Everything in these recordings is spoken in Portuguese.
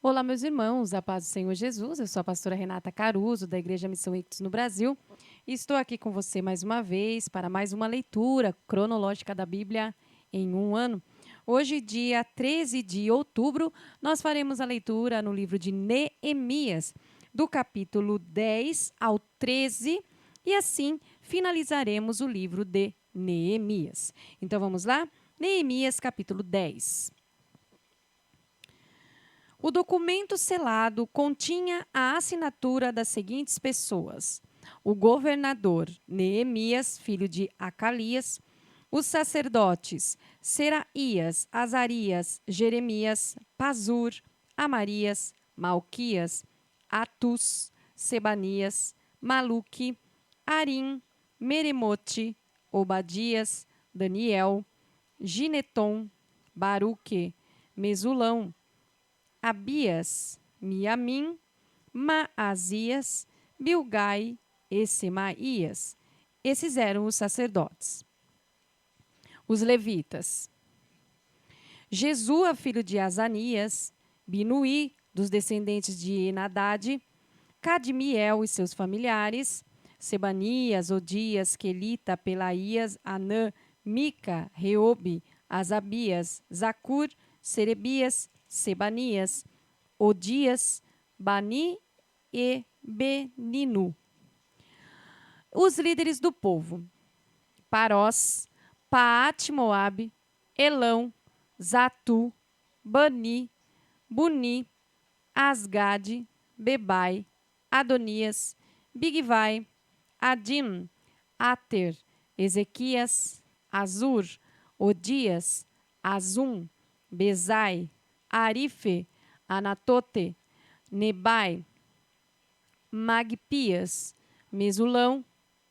Olá, meus irmãos, a paz do Senhor Jesus. Eu sou a pastora Renata Caruso, da Igreja Missão Ictus no Brasil, e estou aqui com você mais uma vez para mais uma leitura cronológica da Bíblia em um ano. Hoje, dia 13 de outubro, nós faremos a leitura no livro de Neemias, do capítulo 10 ao 13, e assim finalizaremos o livro de Neemias. Então vamos lá? Neemias, capítulo 10. O documento selado continha a assinatura das seguintes pessoas: o governador Neemias, filho de Acalias, os sacerdotes Seraías, Azarias, Jeremias, Pazur, Amarias, Malquias, Atus, Sebanias, Maluque, Arim, Meremote, Obadias, Daniel, Gineton, Baruque, Mesulão, Abias, Miamim, Maazias, Bilgai e Semaías. Esses eram os sacerdotes. Os levitas: Jesua, filho de Azanias, Binuí, dos descendentes de Enadade, Cadmiel e seus familiares, Sebanias, Odias, Quelita, Pelaías, Anã, Mica, Reobe, Asabias, Zacur, Serebias, Sebanias, Odias, Bani e Beninu. Os líderes do povo: Parós, Paate-Moabe, Elão, Zatu, Bani, Buni, Asgade, Bebai, Adonias, Bigvai, Adim, Ater, Ezequias, Azur, Odias, Azum, Bezai, Arife, Anatote, Nebai, Magpias, Mesulão,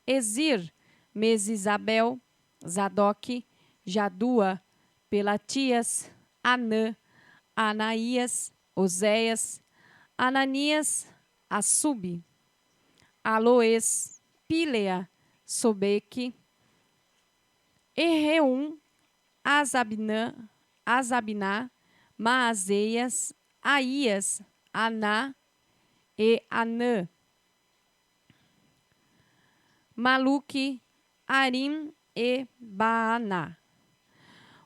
Ezir, Mesisabel, Zadok, Jadua, Pelatias, Anã, Anaías, Oséias, Ananias, Assub, Aloes, Pílea, Sobeque, Erreum, Azabiná, Maazeias, Aías, Aná e Anã, Maluque, Arim e Baaná.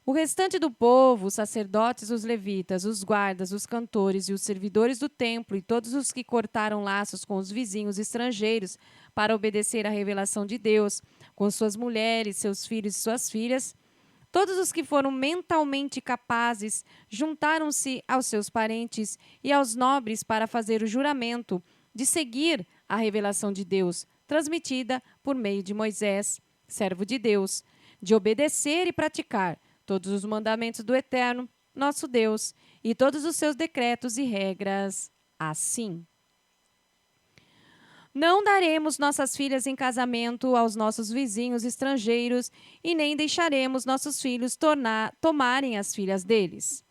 O restante do povo, os sacerdotes, os levitas, os guardas, os cantores e os servidores do templo e todos os que cortaram laços com os vizinhos estrangeiros para obedecer à revelação de Deus, com suas mulheres, seus filhos e suas filhas, todos os que foram mentalmente capazes juntaram-se aos seus parentes e aos nobres para fazer o juramento de seguir a revelação de Deus, transmitida por meio de Moisés, servo de Deus, de obedecer e praticar todos os mandamentos do Eterno, nosso Deus, e todos os seus decretos e regras, assim. Não daremos nossas filhas em casamento aos nossos vizinhos estrangeiros e nem deixaremos nossos filhos tomarem as filhas deles.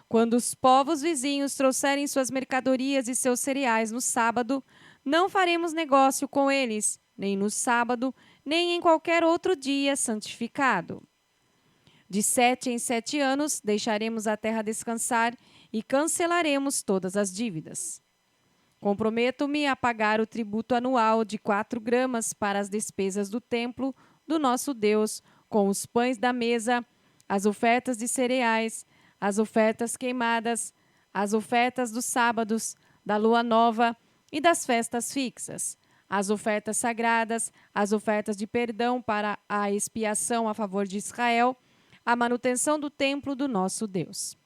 Quando os povos vizinhos trouxerem suas mercadorias e seus cereais no sábado, não faremos negócio com eles, nem no sábado, nem em qualquer outro dia santificado. De 7 em 7 anos deixaremos a terra descansar e cancelaremos todas as dívidas. Comprometo-me a pagar o tributo anual de 4 gramas para as despesas do templo do nosso Deus, com os pães da mesa, as ofertas de cereais, as ofertas queimadas, as ofertas dos sábados, da lua nova e das festas fixas, as ofertas sagradas, as ofertas de perdão para a expiação a favor de Israel, a manutenção do templo do nosso Deus.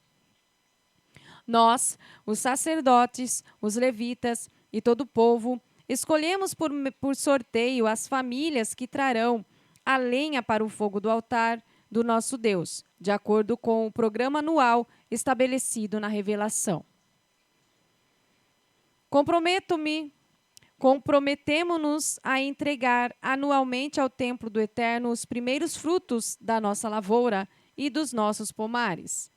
Nós, os sacerdotes, os levitas e todo o povo, escolhemos por sorteio as famílias que trarão a lenha para o fogo do altar do nosso Deus, de acordo com o programa anual estabelecido na revelação. Comprometemo-nos a entregar anualmente ao templo do Eterno os primeiros frutos da nossa lavoura e dos nossos pomares,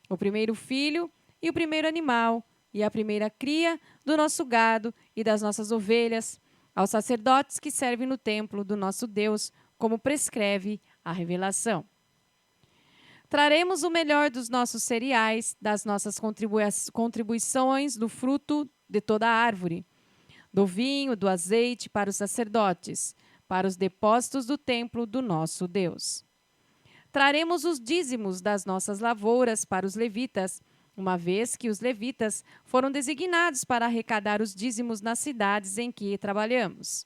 o primeiro filho e o primeiro animal, e a primeira cria do nosso gado e das nossas ovelhas, aos sacerdotes que servem no templo do nosso Deus, como prescreve a revelação. Traremos o melhor dos nossos cereais, das nossas contribuições, do fruto de toda a árvore, do vinho, do azeite para os sacerdotes, para os depósitos do templo do nosso Deus. Traremos os dízimos das nossas lavouras para os levitas, uma vez que os levitas foram designados para arrecadar os dízimos nas cidades em que trabalhamos.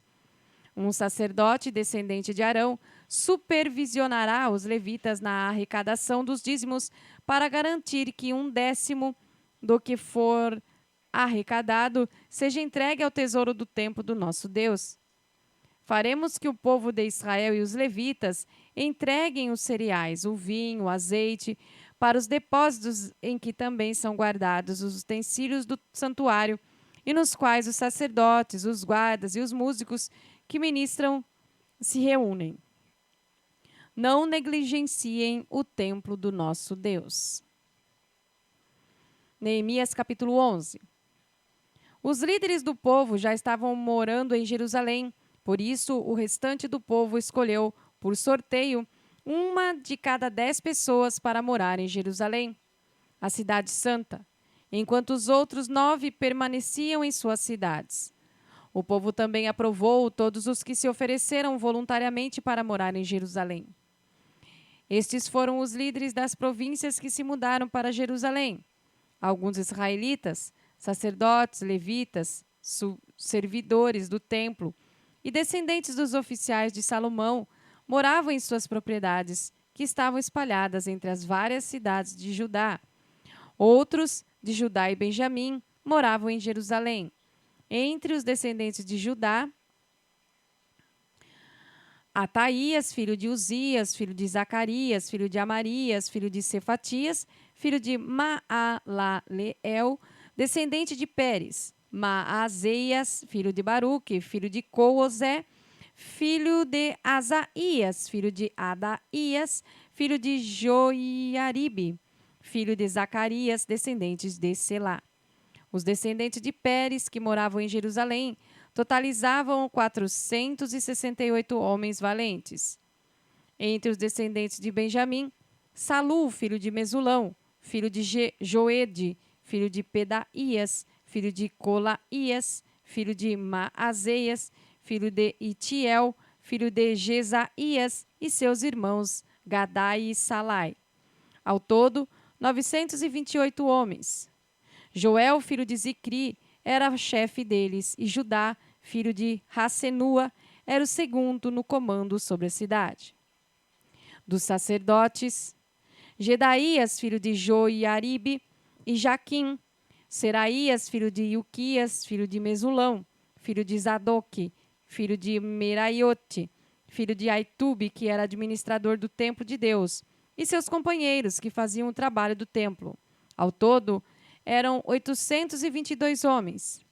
Um sacerdote descendente de Arão supervisionará os levitas na arrecadação dos dízimos para garantir que 1/10 do que for arrecadado seja entregue ao tesouro do templo do nosso Deus. Faremos que o povo de Israel e os levitas entreguem os cereais, o vinho, o azeite, para os depósitos em que também são guardados os utensílios do santuário e nos quais os sacerdotes, os guardas e os músicos que ministram se reúnem. Não negligenciem o templo do nosso Deus. Neemias capítulo 11. Os líderes do povo já estavam morando em Jerusalém, por isso o restante do povo escolheu, por sorteio, uma de cada 10 pessoas para morar em Jerusalém, a cidade santa, enquanto os outros 9 permaneciam em suas cidades. O povo também aprovou todos os que se ofereceram voluntariamente para morar em Jerusalém. Estes foram os líderes das províncias que se mudaram para Jerusalém. Alguns israelitas, sacerdotes, levitas, servidores do templo e descendentes dos oficiais de Salomão moravam em suas propriedades, que estavam espalhadas entre as várias cidades de Judá. Outros, de Judá e Benjamim, moravam em Jerusalém. Entre os descendentes de Judá, Ataías, filho de Uzias, filho de Zacarias, filho de Amarias, filho de Cefatias, filho de Maalaleel, descendente de Pérez, Maazeias, filho de Baruque, filho de Coozé, filho de Asaías, filho de Adaías, filho de Joiaribe, filho de Zacarias, descendentes de Selá. Os descendentes de Pérez, que moravam em Jerusalém, totalizavam 468 homens valentes. Entre os descendentes de Benjamim, Salu, filho de Mesulão, filho de Joede, filho de Pedaías, filho de Colaías, filho de Maazeias, filho de Itiel, filho de Jesaías e seus irmãos Gadai e Salai. Ao todo, 928 homens. Joel, filho de Zicri, era chefe deles, e Judá, filho de Rassenua, era o segundo no comando sobre a cidade. Dos sacerdotes, Gedaías, filho de Joiaribe, e Jaquim, Seraías, filho de Ilquias, filho de Mesulão, filho de Zadoque, filho de Meraiote, filho de Aitube, que era administrador do templo de Deus, e seus companheiros, que faziam o trabalho do templo. Ao todo, eram 822 homens.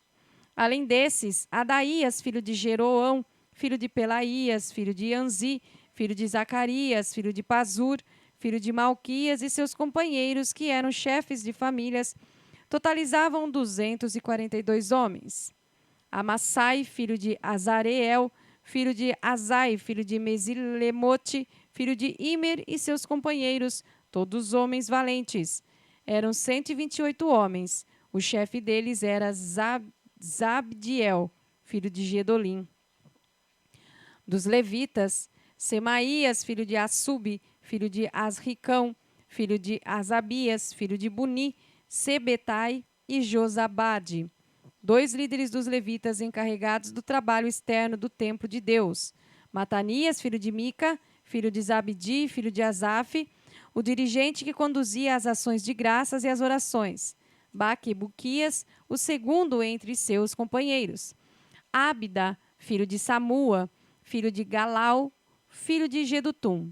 Além desses, Adaías, filho de Jeroão, filho de Pelaías, filho de Anzi, filho de Zacarias, filho de Pazur, filho de Malquias e seus companheiros, que eram chefes de famílias, totalizavam 242 homens. Amassai, filho de Azareel, filho de Azai, filho de Mesilemote, filho de Imer e seus companheiros, todos homens valentes. Eram 128 homens. O chefe deles era Zabdiel, filho de Gedolim. Dos levitas, Semaías, filho de Assub, filho de Asricão, filho de Asabias, filho de Buni, Sebetai e Josabade. 2 líderes dos levitas encarregados do trabalho externo do templo de Deus. Matanias, filho de Mica, filho de Zabdi, filho de Asaf, o dirigente que conduzia as ações de graças e as orações. Baque e Buquias, o segundo entre seus companheiros. Ábida, filho de Samua, filho de Galau, filho de Gedutum.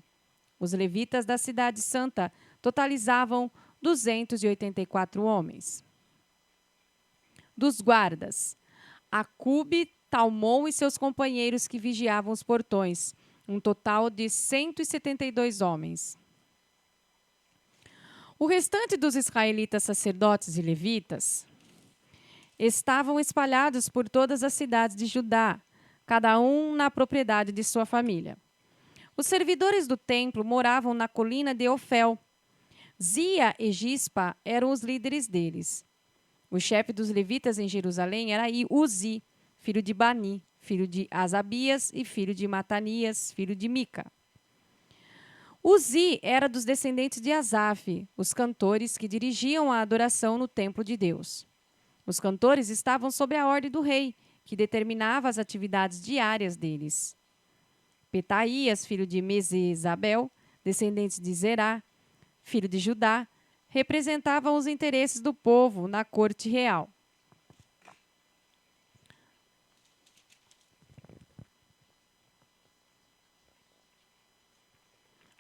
Os levitas da cidade santa totalizavam 284 homens. Dos guardas, Acube, Talmon e seus companheiros que vigiavam os portões, um total de 172 homens. O restante dos israelitas sacerdotes e levitas estavam espalhados por todas as cidades de Judá, cada um na propriedade de sua família. Os servidores do templo moravam na colina de Ofel. Zia e Gispa eram os líderes deles. O chefe dos levitas em Jerusalém era Uzi, filho de Bani, filho de Asabias e filho de Matanias, filho de Mica. Uzi era dos descendentes de Asaf, os cantores que dirigiam a adoração no templo de Deus. Os cantores estavam sob a ordem do rei, que determinava as atividades diárias deles. Petaías, filho de Mesezabel, descendente de Zerá, filho de Judá, representavam os interesses do povo na corte real.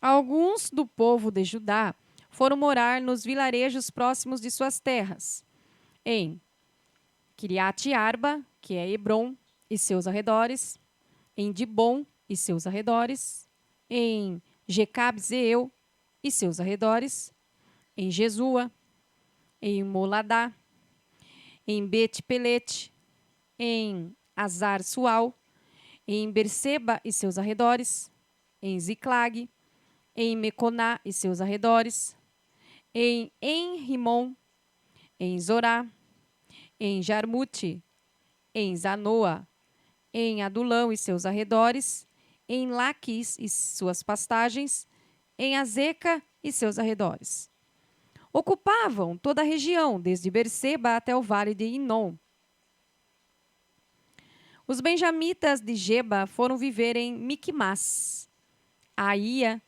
Alguns do povo de Judá foram morar nos vilarejos próximos de suas terras, em Kiriat Arba, que é Hebron, e seus arredores, em Dibon e seus arredores, em Jecab-Zeel e seus arredores, em Jesua, em Moladá, em Bet-Pelete, em Azar-Sual, em Berseba e seus arredores, em Ziclag, em Meconá e seus arredores, em Enrimon, em Zorá, em Jarmute, em Zanoa, em Adulão e seus arredores, em Laquis e suas pastagens, em Azeca e seus arredores. Ocupavam toda a região, desde Berseba até o vale de Inom. Os benjamitas de Geba foram viver em Miquimás, Aía,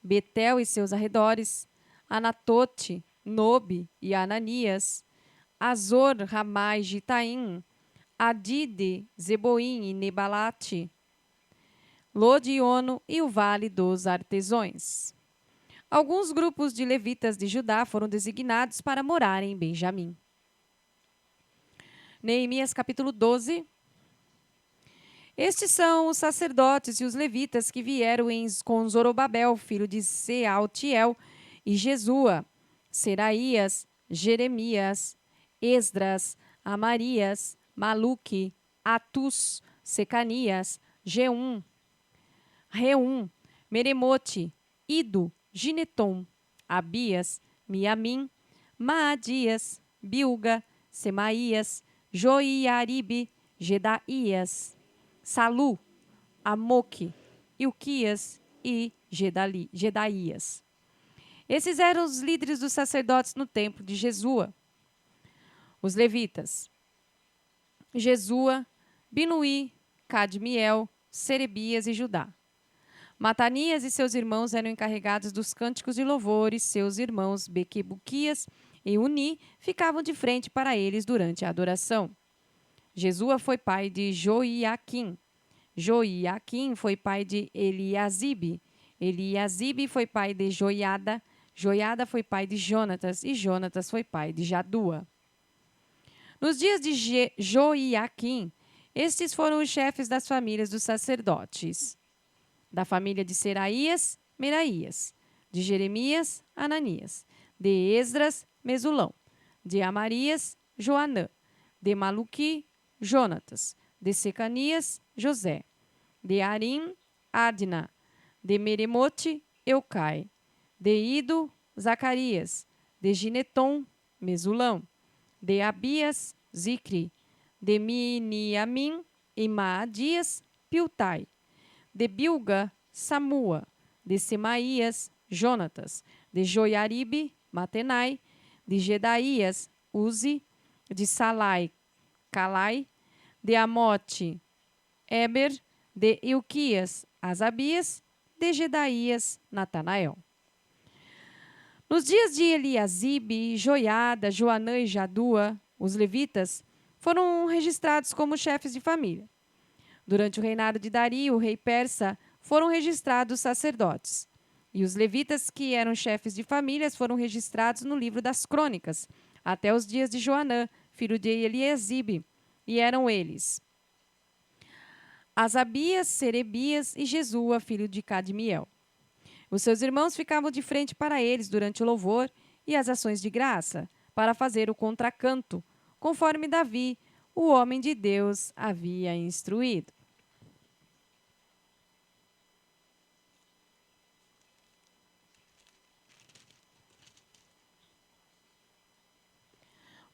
Betel e seus arredores, Anatote, Nobe e Ananias, Azor, Ramá e Gitaim, Adide, Zeboim e Nebalate, Lodiono e o Vale dos Artesões. Alguns grupos de levitas de Judá foram designados para morar em Benjamim. Neemias capítulo 12. Estes são os sacerdotes e os levitas que vieram com Zorobabel, filho de Sealtiel, e Jesua, Seraías, Jeremias, Esdras, Amarias, Maluque, Atus, Secanias, Reum, Meremote, Ido, Gineton, Abias, Miamim, Maadias, Bilga, Semaías, Joiaribe, Gedaías, Salu, Amoque, Ilquias e Gedaías. Esses eram os líderes dos sacerdotes no templo de Jesua. Os levitas: Jesua, Binuí, Cadmiel, Serebias e Judá. Matanias e seus irmãos eram encarregados dos cânticos de louvor e seus irmãos Bequebuquias e Uni ficavam de frente para eles durante a adoração. Jesua foi pai de Joiaquim. Joiaquim foi pai de Eliasibe. Eliasibe foi pai de Joiada. Joiada foi pai de Jonatas. E Jonatas foi pai de Jadua. Nos dias de Joiaquim, estes foram os chefes das famílias dos sacerdotes. Da família de Seraías, Meraías. De Jeremias, Ananias. De Esdras, Mesulão. De Amarias, Joanã. De Maluqui, Jonatas. De Secanias, José. De Arim, Adna. De Meremote, Eucai. De Ido, Zacarias. De Gineton, Mesulão. De Abias, Zicri. De Miniamim e Maadias, Piltai. De Bilga, Samua. De Semaías, Jonatas. De Joiaribe, Matenai. De Gedaías, Uzi. De Salai, Calai. De Amote, Eber. De Ilquias, Asabias. De Gedaías, Natanael. Nos dias de Eliasibe, Joiada, Joanã e Jadua, os levitas foram registrados como chefes de família. Durante o reinado de Dario, o rei persa, foram registrados os sacerdotes. E os levitas, que eram chefes de famílias, foram registrados no livro das crônicas, até os dias de Joanã, filho de Eliasibe, e eram eles: Asabias, Serebias e Jesua, filho de Cadmiel. Os seus irmãos ficavam de frente para eles durante o louvor e as ações de graça, para fazer o contracanto, conforme Davi, o homem de Deus, havia instruído.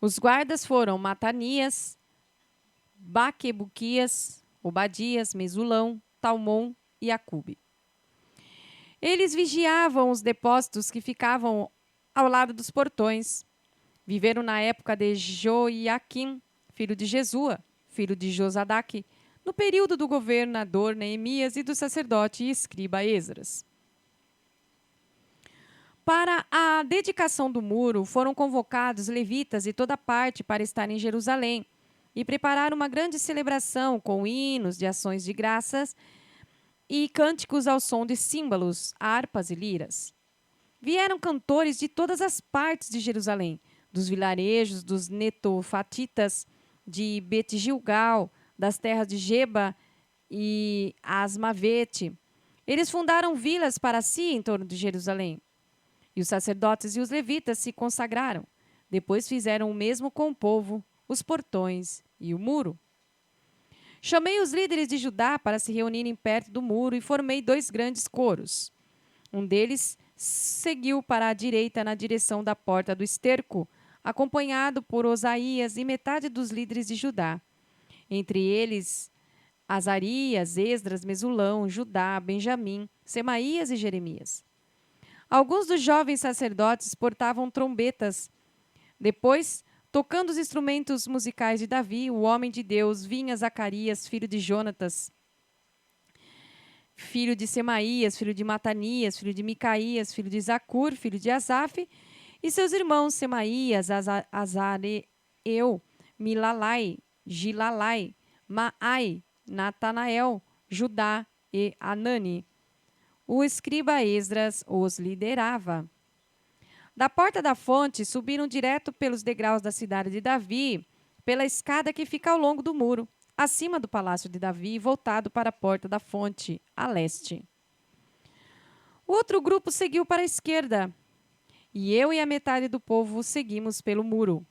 Os guardas foram Matanias, Baquebuquias, Obadias, Mesulão, Talmon e Acube. Eles vigiavam os depósitos que ficavam ao lado dos portões. Viveram na época de Joiaquim, filho de Jesua, filho de Josadaque, no período do governador Neemias e do sacerdote e escriba Esdras. Para a dedicação do muro, foram convocados levitas de toda parte para estar em Jerusalém e preparar uma grande celebração com hinos de ações de graças e cânticos ao som de símbolos, harpas e liras. Vieram cantores de todas as partes de Jerusalém, dos vilarejos dos netofatitas, de Bet-Gilgal, das terras de Geba e Asmavete. Eles fundaram vilas para si em torno de Jerusalém. E os sacerdotes e os levitas se consagraram. Depois fizeram o mesmo com o povo, os portões e o muro. Chamei os líderes de Judá para se reunirem perto do muro e formei 2 grandes coros. Um deles seguiu para a direita na direção da porta do esterco, acompanhado por Osaías e metade dos líderes de Judá. Entre eles, Azarias, Esdras, Mesulão, Judá, Benjamim, Semaías e Jeremias. Alguns dos jovens sacerdotes portavam trombetas. Depois, tocando os instrumentos musicais de Davi, o homem de Deus, vinha Zacarias, filho de Jonatas, filho de Semaías, filho de Matanias, filho de Micaías, filho de Zacur, filho de Asaf, e seus irmãos Semaías, Azareu, Milalai, Gilalai, Maai, Natanael, Judá e Anani. O escriba Esdras os liderava. Da porta da fonte, subiram direto pelos degraus da cidade de Davi, pela escada que fica ao longo do muro, acima do palácio de Davi, voltado para a porta da fonte, a leste. O outro grupo seguiu para a esquerda, e eu e a metade do povo seguimos pelo muro,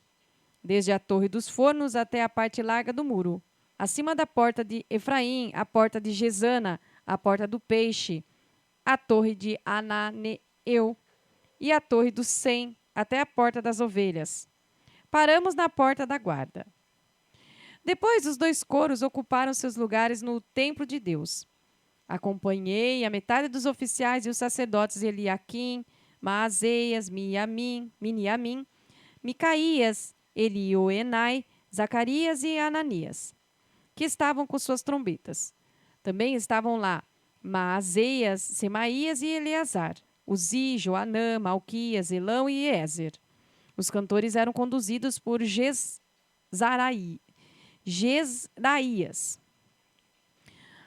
desde a Torre dos Fornos até a parte larga do muro, acima da porta de Efraim, a porta de Gesana, a porta do Peixe, a torre de Ananeu e a torre do Sem, até a porta das Ovelhas. Paramos na porta da guarda. Depois, os 2 coros ocuparam seus lugares no templo de Deus. Acompanhei a metade dos oficiais e os sacerdotes Eliaquim, Maazeias, Miniamim, Micaías, Elioenai, Zacarias e Ananias, que estavam com suas trombetas. Também estavam lá Maazeias, Semaías e Eleazar, Uzi, Joanã, Malquias, Elão e Ezer. Os cantores eram conduzidos por Jezraías.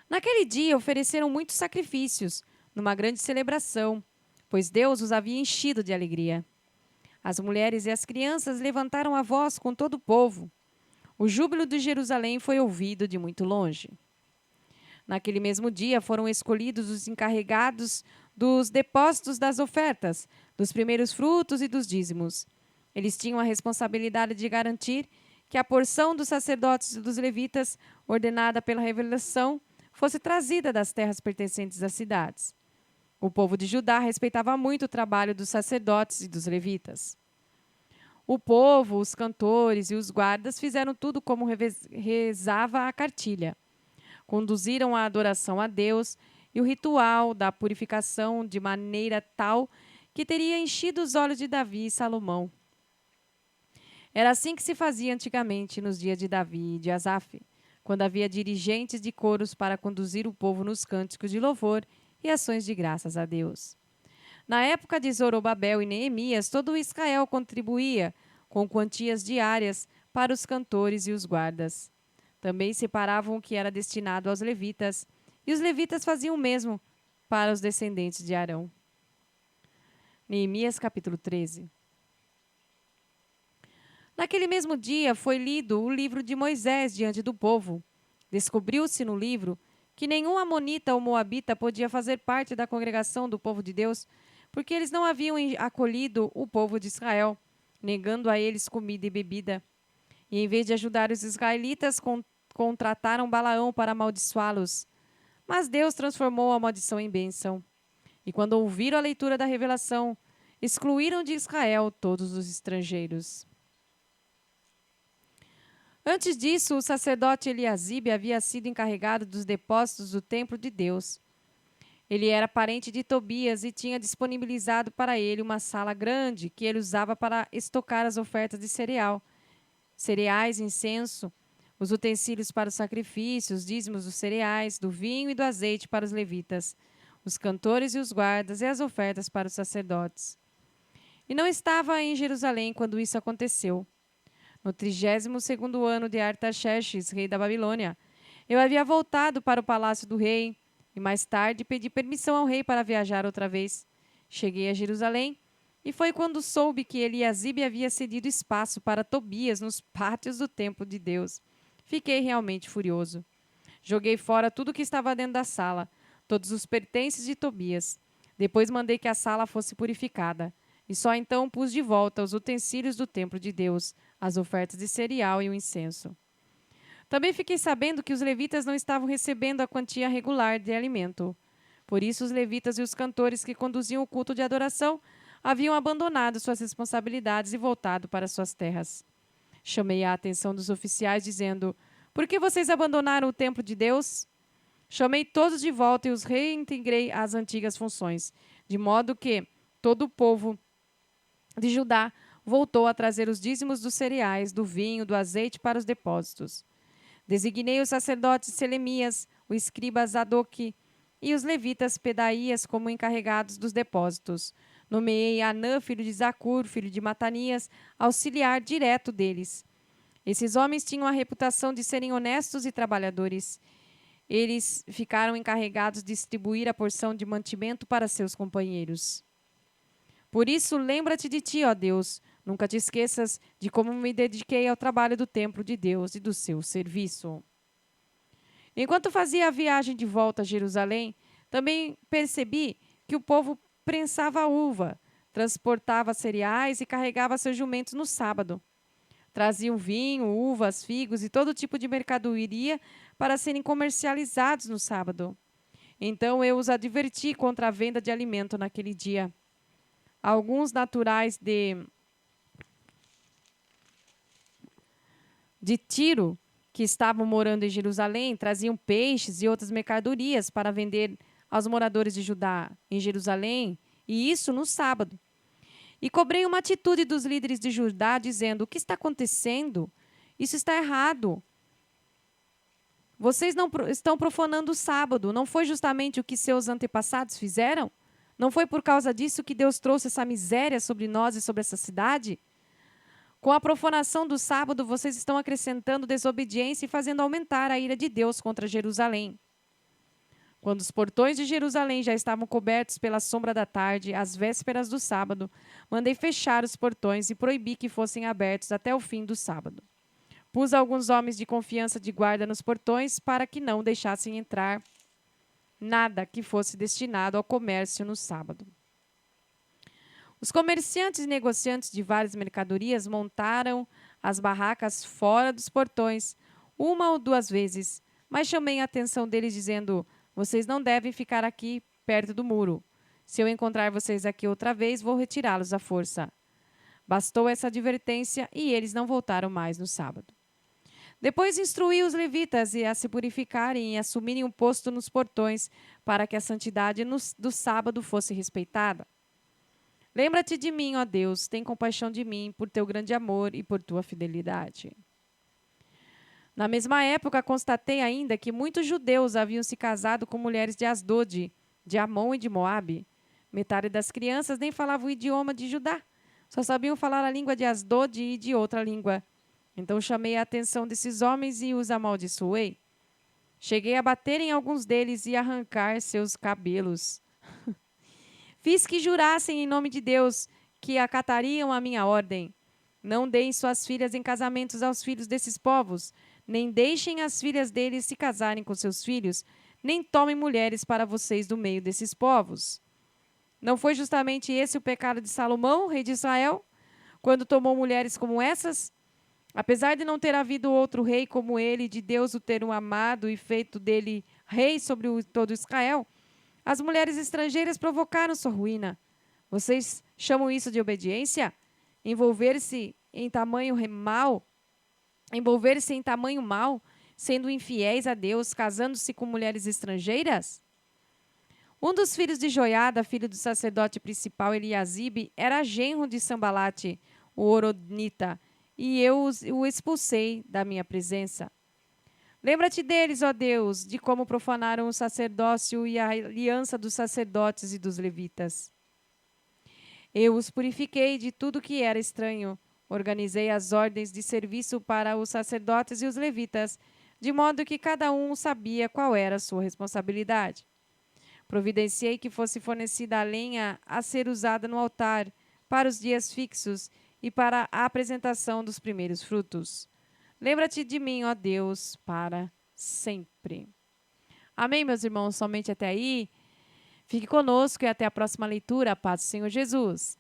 Naquele dia ofereceram muitos sacrifícios, numa grande celebração, pois Deus os havia enchido de alegria. As mulheres e as crianças levantaram a voz com todo o povo. O júbilo de Jerusalém foi ouvido de muito longe. Naquele mesmo dia foram escolhidos os encarregados dos depósitos das ofertas, dos primeiros frutos e dos dízimos. Eles tinham a responsabilidade de garantir que a porção dos sacerdotes e dos levitas, ordenada pela revelação, fosse trazida das terras pertencentes às cidades. O povo de Judá respeitava muito o trabalho dos sacerdotes e dos levitas. O povo, os cantores e os guardas fizeram tudo como rezava a cartilha. Conduziram a adoração a Deus e o ritual da purificação de maneira tal que teria enchido os olhos de Davi e Salomão. Era assim que se fazia antigamente nos dias de Davi e de Asaf, quando havia dirigentes de coros para conduzir o povo nos cânticos de louvor e ações de graças a Deus. Na época de Zorobabel e Neemias, todo Israel contribuía com quantias diárias para os cantores e os guardas. Também separavam o que era destinado aos levitas, e os levitas faziam o mesmo para os descendentes de Arão. Neemias capítulo 13. Naquele mesmo dia foi lido o livro de Moisés diante do povo. Descobriu-se no livro que nenhum amonita ou moabita podia fazer parte da congregação do povo de Deus, porque eles não haviam acolhido o povo de Israel, negando a eles comida e bebida. E em vez de ajudar os israelitas, contrataram Balaão para amaldiçoá-los. Mas Deus transformou a maldição em bênção. E quando ouviram a leitura da revelação, excluíram de Israel todos os estrangeiros. Antes disso, o sacerdote Eliasibe havia sido encarregado dos depósitos do templo de Deus. Ele era parente de Tobias e tinha disponibilizado para ele uma sala grande que ele usava para estocar as ofertas de cereais, incenso, os utensílios para os sacrifícios, dízimos dos cereais, do vinho e do azeite para os levitas, os cantores e os guardas e as ofertas para os sacerdotes. E não estava em Jerusalém quando isso aconteceu. No 32º ano de Artaxerxes, rei da Babilônia, eu havia voltado para o palácio do rei e mais tarde pedi permissão ao rei para viajar outra vez. Cheguei a Jerusalém e foi quando soube que Eliasibe havia cedido espaço para Tobias nos pátios do templo de Deus. Fiquei realmente furioso. Joguei fora tudo que estava dentro da sala, todos os pertences de Tobias. Depois mandei que a sala fosse purificada. E só então pus de volta os utensílios do templo de Deus, as ofertas de cereal e o incenso. Também fiquei sabendo que os levitas não estavam recebendo a quantia regular de alimento. Por isso, os levitas e os cantores que conduziam o culto de adoração haviam abandonado suas responsabilidades e voltado para suas terras. Chamei a atenção dos oficiais, dizendo: por que vocês abandonaram o templo de Deus? Chamei todos de volta e os reintegrei às antigas funções, de modo que todo o povo de Judá voltou a trazer os dízimos dos cereais, do vinho, do azeite para os depósitos. Designei os sacerdotes Selemias, o escriba Zadoque e os levitas Pedaías como encarregados dos depósitos. Nomeei Anã, filho de Zacur, filho de Matanias, auxiliar direto deles. Esses homens tinham a reputação de serem honestos e trabalhadores. Eles ficaram encarregados de distribuir a porção de mantimento para seus companheiros. Por isso, lembra-te de ti, ó Deus. Nunca te esqueças de como me dediquei ao trabalho do templo de Deus e do seu serviço. Enquanto fazia a viagem de volta a Jerusalém, também percebi que o povo prensava a uva, transportava cereais e carregava seus jumentos no sábado. Traziam vinho, uvas, figos e todo tipo de mercadoria para serem comercializados no sábado. Então eu os adverti contra a venda de alimento naquele dia. Alguns naturais de Tiro, que estavam morando em Jerusalém, traziam peixes e outras mercadorias para vender aos moradores de Judá em Jerusalém, e isso no sábado. E cobrei uma atitude dos líderes de Judá, dizendo: o que está acontecendo? Isso está errado. Vocês não estão profanando o sábado. Não foi justamente o que seus antepassados fizeram? Não foi por causa disso que Deus trouxe essa miséria sobre nós e sobre essa cidade? Com a profanação do sábado, vocês estão acrescentando desobediência e fazendo aumentar a ira de Deus contra Jerusalém. Quando os portões de Jerusalém já estavam cobertos pela sombra da tarde, às vésperas do sábado, mandei fechar os portões e proibi que fossem abertos até o fim do sábado. Pus alguns homens de confiança de guarda nos portões para que não deixassem entrar nada que fosse destinado ao comércio no sábado. Os comerciantes e negociantes de várias mercadorias montaram as barracas fora dos portões, uma ou duas vezes, mas chamei a atenção deles dizendo: vocês não devem ficar aqui perto do muro. Se eu encontrar vocês aqui outra vez, vou retirá-los à força. Bastou essa advertência e eles não voltaram mais no sábado. Depois instruí os levitas a se purificarem e assumirem um posto nos portões para que a santidade do sábado fosse respeitada. Lembra-te de mim, ó Deus, tem compaixão de mim por teu grande amor e por tua fidelidade. Na mesma época, constatei ainda que muitos judeus haviam se casado com mulheres de Asdod, de Amon e de Moabe. Metade das crianças nem falavam o idioma de Judá, só sabiam falar a língua de Asdod e de outra língua. Então chamei a atenção desses homens e os amaldiçoei. Cheguei a bater em alguns deles e arrancar seus cabelos. Fiz que jurassem em nome de Deus que acatariam a minha ordem. Não deem suas filhas em casamentos aos filhos desses povos, nem deixem as filhas deles se casarem com seus filhos, nem tomem mulheres para vocês do meio desses povos. Não foi justamente esse o pecado de Salomão, rei de Israel, quando tomou mulheres como essas? Apesar de não ter havido outro rei como ele, de Deus o ter amado e feito dele rei sobre todo Israel, as mulheres estrangeiras provocaram sua ruína. Vocês chamam isso de obediência? Envolver-se em tamanho mal? envolver-se em tamanho mal, sendo infiéis a Deus, casando-se com mulheres estrangeiras? Um dos filhos de Joiada, filho do sacerdote principal Eliasibe, era genro de Sambalate, o horonita, e eu o expulsei da minha presença. Lembra-te deles, ó Deus, de como profanaram o sacerdócio e a aliança dos sacerdotes e dos levitas. Eu os purifiquei de tudo que era estranho. Organizei as ordens de serviço para os sacerdotes e os levitas, de modo que cada um sabia qual era a sua responsabilidade. Providenciei que fosse fornecida a lenha a ser usada no altar, para os dias fixos e para a apresentação dos primeiros frutos. Lembra-te de mim, ó Deus, para sempre. Amém, meus irmãos? Somente até aí. Fique conosco e até a próxima leitura. A paz do Senhor Jesus.